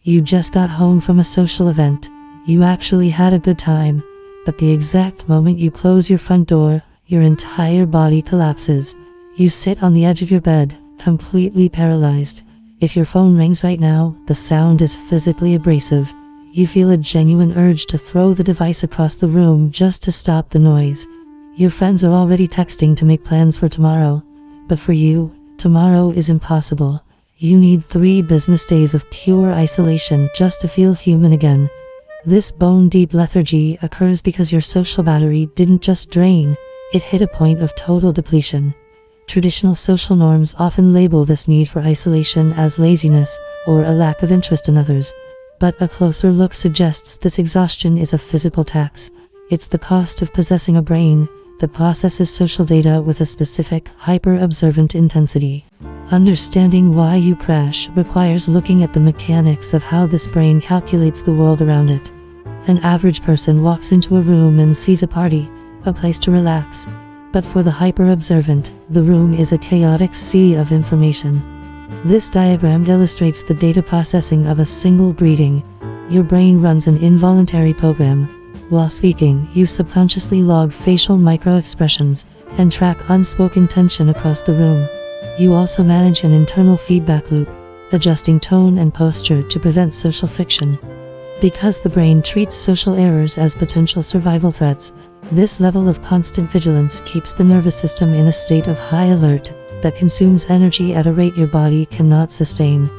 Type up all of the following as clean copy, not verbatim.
You just got home from a social event. You actually had a good time. But the exact moment you close your front door, your entire body collapses. You sit on the edge of your bed, completely paralyzed. If your phone rings right now, the sound is physically abrasive. You feel a genuine urge to throw the device across the room just to stop the noise. Your friends are already texting to make plans for tomorrow. But for you, tomorrow is impossible. You need 3 business days of pure isolation just to feel human again. This bone-deep lethargy occurs because your social battery didn't just drain, it hit a point of total depletion. Traditional social norms often label this need for isolation as laziness or a lack of interest in others. But a closer look suggests this exhaustion is a physical tax. It's the cost of possessing a brain that processes social data with a specific, hyper-observant intensity. Understanding why you crash requires looking at the mechanics of how this brain calculates the world around it. An average person walks into a room and sees a party, a place to relax. But for the hyper-observant, the room is a chaotic sea of information. This diagram illustrates the data processing of a single greeting. Your brain runs an involuntary program. While speaking, you subconsciously log facial micro-expressions and track unspoken tension across the room. You also manage an internal feedback loop, adjusting tone and posture to prevent social friction. Because the brain treats social errors as potential survival threats, this level of constant vigilance keeps the nervous system in a state of high alert that consumes energy at a rate your body cannot sustain.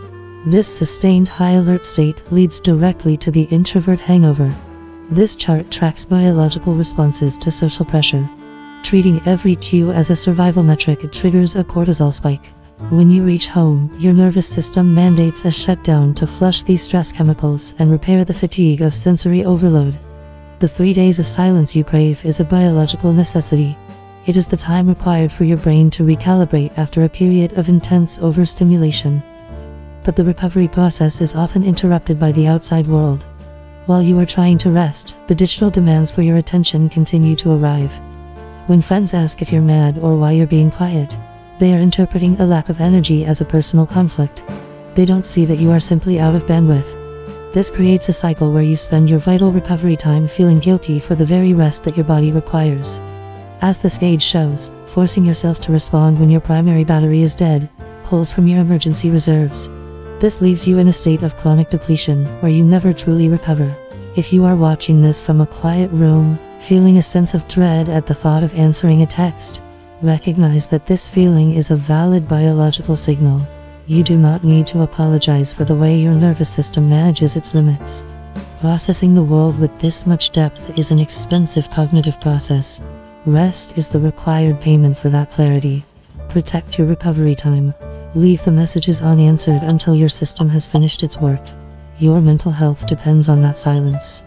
This sustained high alert state leads directly to the introvert hangover. This chart tracks biological responses to social pressure. Treating every cue as a survival metric triggers a cortisol spike. When you reach home, your nervous system mandates a shutdown to flush these stress chemicals and repair the fatigue of sensory overload. The 3 days of silence you crave is a biological necessity. It is the time required for your brain to recalibrate after a period of intense overstimulation. But the recovery process is often interrupted by the outside world. While you are trying to rest, the digital demands for your attention continue to arrive. When friends ask if you're mad or why you're being quiet, they are interpreting a lack of energy as a personal conflict. They don't see that you are simply out of bandwidth. This creates a cycle where you spend your vital recovery time feeling guilty for the very rest that your body requires. As the stage shows, forcing yourself to respond when your primary battery is dead pulls from your emergency reserves. This leaves you in a state of chronic depletion where you never truly recover. If you are watching this from a quiet room, feeling a sense of dread at the thought of answering a text, recognize that this feeling is a valid biological signal. You do not need to apologize for the way your nervous system manages its limits. Processing the world with this much depth is an expensive cognitive process. Rest is the required payment for that clarity. Protect your recovery time. Leave the messages unanswered until your system has finished its work. Your mental health depends on that silence.